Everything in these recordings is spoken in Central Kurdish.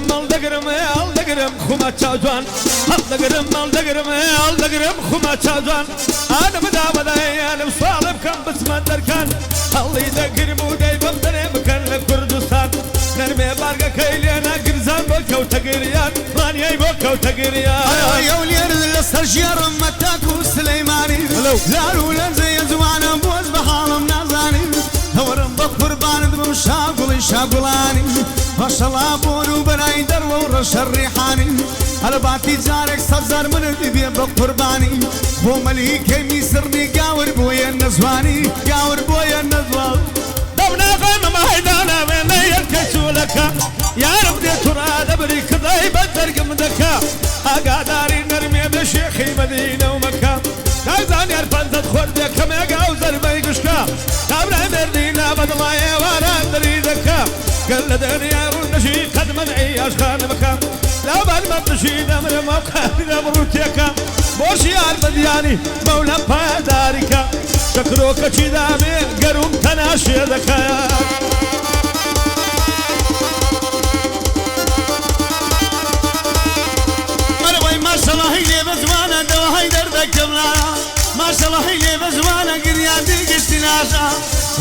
مال دقرم خما تشاجوان دقرم مال دقرم خما تشاجوان أنا بدا أنا مصالب كم بس ما دركان الله يدقرم وداي بمدري مكان لكردستان نرمي بارقة كيلي أنا قرزان بوكو تقريان ماني بوكو تقريان يا ولير السرجير متاكو سليماني لالو لنزي زوانا بوز بحالم نازاني هورم بقربان دم شاقلاني ما شاء الله بونو بناي درو ورش الريحاني هلباتي جارك سبزر من الدبي بقرباني بو مليكي ميسرني قاور بويا النزواني قاور بويا النزوان دونا غيم ما هيدانا من يركشو لك يا رب دي ترى دبري كذاي بدر قمدك أقاداري نرمي بشيخي مدينة ومكة كايزان يرفن تدخل بك كما يقاوزر بيقشكا كابرا مردي لا بدلاي وانا دريدك قل دنيا رنشي قد منعي أشخان مكة لا بل مدشي دمر موقع دمروتيك بوشي بدياني مولا بادارك شكروك چيدامي قروم تناشيدك ما شاء الله هي بزوانا دواهي دردك جملانا ما شاء الله هي بزوانا قريان دي قشتناشا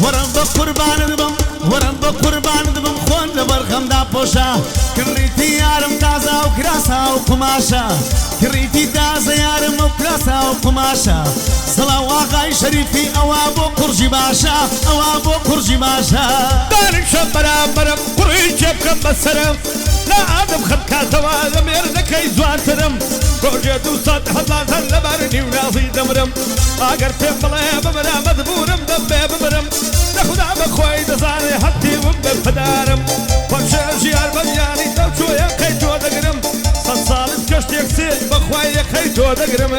ورم بقربان دبم ورم بقربان دبم خون لبرخم دا بوشا كريتي يارم تازا وكراسا وقماشا كريتي تازا يارم وكراسا وقماشا صلاة واقعي شريفي أوابو قرجي باشا أوابو قرجي باشا دارك شبرا برم قريش يبكم بسرم لا عدم خد كاتوا ضمير ذكي زوان ترم روجة وصد حضان لبرني وناصي دمرم اگر فين بلاي بمرا مذبورم دبي بمرم ناخد عمك خوي دزاني حتي وبفدارم ومشي شيار بنياني دوشو يا خيتو دقرم صالت كشت يكسي بخوي يا خيتو دقرم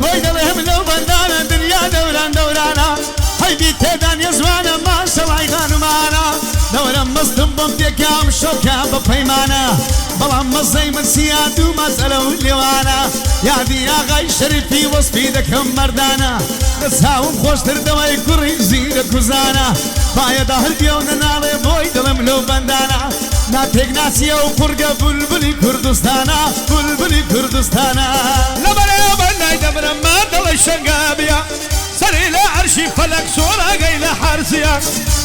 ويد لهم لو بندانا دنيا دورانا هاي بيتي دان يزوانا ما شاء الله يغانو معنا دورم مصدم بمديكام شوكا ببيمانا بلام مزي من سيادو مسألة وليوانا يا دي يا غاي شريفي وصفي دكم مردانا نساهم خوش تردوي كوري زيدك وزانا بايا داهل بيونا نالي بوي دلم لو بندانا ناتيك ناسيا وفرقة بلبلي كردستانا بلبلي كردستانا لبرا بناي دبر ما دل شنقابيا سري لا عرشي فلك صورة قيلة حارسيا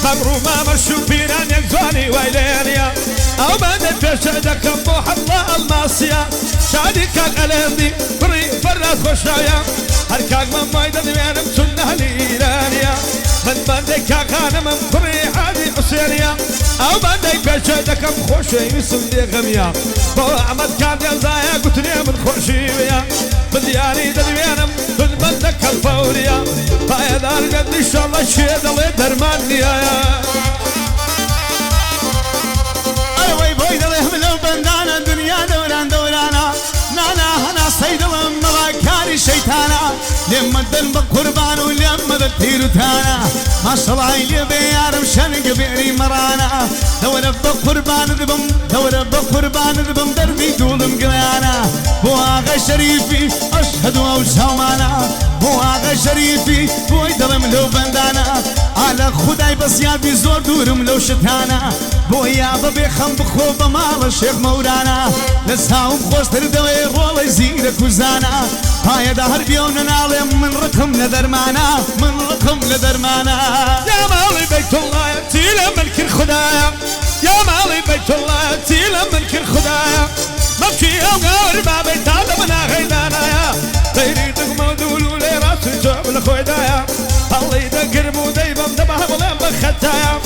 مبروما مرشو فينا يكزواني ويلينيا أو بدت بشهدك أبو حظة الماسية شادي كاك ألمدي فري فرات خشايا هركاك من مايدة دميانم سنة لإيرانيا من بدك كاك أنا من فري عادي حسينيا أو بدك بشهدك أبو خوشي وسندي غميا بو أحمد كان يلزايا قتني من خوشي ويا من دياني دميانم من بدك الفوريا فايدار قد إن شاء الله شيد الله درمانيا أيوة بويد لهم لو بندانا الدنيا دورانا نانا هنا صيد ملاكاني شيطانا لما الدل بقربان ولما التير تانا ما شاء الله اللي بيارم شنق بيري مرانا دور بقربان ذبم دربي دولم قلانا بواغا شريفي أشهد وشومانا بواغا شريفي بويد لهم لو بندانا على خداي بس يابي زور دورم لو شتانا بويا ببي خم بخوب مال الشيخ مولانا نساهم خوش تردوي رولي زيدك وزانا هاي دهر بيونا نعلم من رقم لدرمانا من رقم لدرمانا يا مالي بيت الله يأتينا ملك الخدايا يا مالي بيت الله يأتينا ملك الخدايا مبكي يوم غاور ما بيت هذا منا غيدانا يا غيري دقم ودولو لي راس الجوب الخويدايا الله يدقر مودي بمدبها بلين بختايا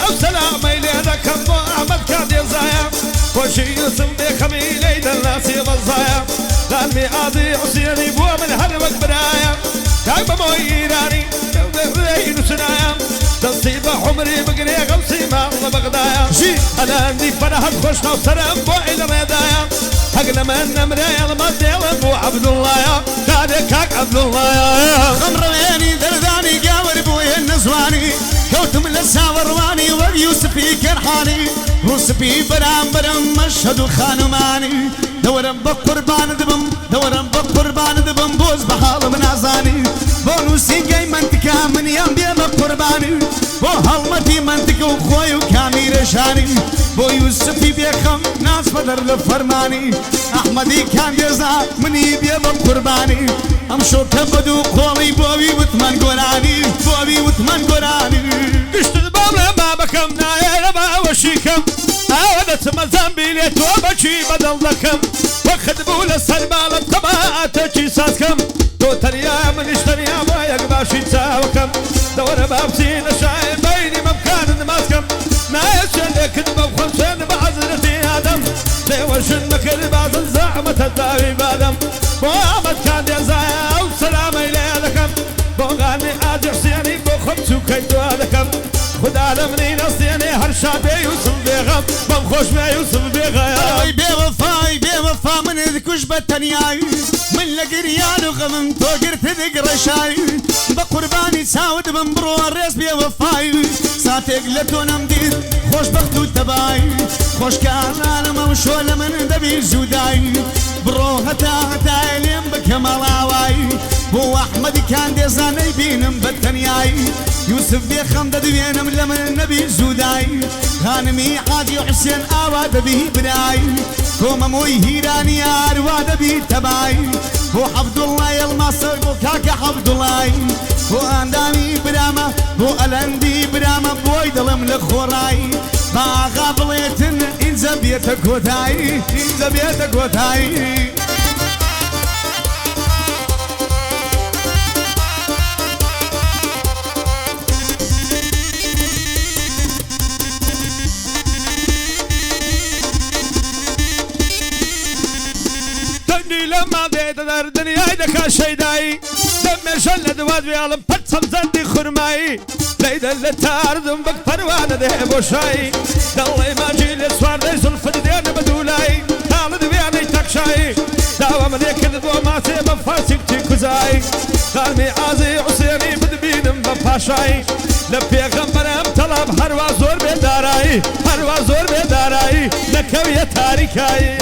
أو سلام إلي هذا كم أحمد كاد يزايا وشي يسم دي خميلي دلاسي بزايا لاني عادي عصيري بوا من هرمك برايا كاك بمو إيراني رأي نسنايا تصيب عمري بقري غمسي ما الله بغدايا أنا عندي فرحة خوشنا وسلام بو إلى ميدايا حقنا من نمرايا المديل بو عبد الله يا كاك عبد الله يا غمر عيني درداني قاور بوي النزواني كوتم للساورواني ويوسفي كرحاني وسبي برام مشهد خانماني دورم بقربان دبم بوز بحال منازاني بونوسي جاي منطقة من يم بيا بقرباني بو هالمتي منطقة وخوي وكاميري پێشانی بۆ یوسفی بێخەم ناز بەدەر لە فەرمانی ئەحمەدی کاندێزا منی بێ بەم قوربانی ئەم شۆکە بەدوو قۆڵی بۆوی وتمان گۆرانی بۆوی وتمان گۆرانی گشتت بام لە بابەکەم نایە لە باوەشیکەم ئاوە دەچمە زەمبیلێ تۆ بەچی بەدڵ دەکەم وەخت بوو لە سەر باڵت قەباتێکی سازکەم تۆ تەنیا منیش تەنیا بە یەک باشی چاوەکەم دەوەرە بابچینە شای بەینی مەمکانت ماسکەم نایە شوێنێکت بەم خۆم شوێن بە حەزرەتی ئادەم لێوەژن مەکرد بازن زەحمەتە داوی بادەم بۆ ئەمەد کاندێزایە ئەو سەلامەی لێ دەکەم بۆ غانی ئاجی حسێنی بۆ خۆم چووکەی تۆ دەکەم خدا لە منی نەستێنێ هەر شادێ یوسف بێغەم بەم خۆش بێ یوسف بێغەیە بێوەفای بێوەفا منت کوش بە تەنیایی من لە گریان و غەمم تۆ گرتت گڕەشایی بە قوربانی چاوت بم بڕۆ ڕێز بێوەفای ساتێک لە تۆ نەمدید خۆشبەخت و تەبای خۆشکارانم ئەو شۆ لە من دەبی زوودایی بڕۆ هەتا لێم بکە مەڵاوایی بۆ ئەحمەدی کاندێزانەی بینم بە تەنیایی یوسف بێخەم دەدوێنم لە من نەبی زوودایی خانمی حاجی حسێن ئاوا دەبی برایی تۆ مەمۆی هیرانی ئاروا دەبی تەبایی بۆ عەبدوڵڵای ئەڵماسە بۆ کاکە عەبدوڵای بۆ ئەندامی برامە بۆ ئەلەندی برامە بۆی دڵم لە خۆڕایی با ئاغا بڵێتن ئینجە بێتە کۆتایی ئینجە بێتە کۆتایی لما ديت دار دنيا دكا شيداي دمشل لدواد بيعلم بتسم زندي خرماي ليد اللي تاردم بك پروانه ده بوشاي دلي ما جيل سوار دي زلف ديان بدولاي خالد بيعني تكشاي داوا من يكد بو ما سيب فاسق تيكوزاي خالمي عازي حسيني بدبينم بفاشاي لبيغمبرم طلب هروا زور بداراي هروا زور بداراي لكوية تاريكاي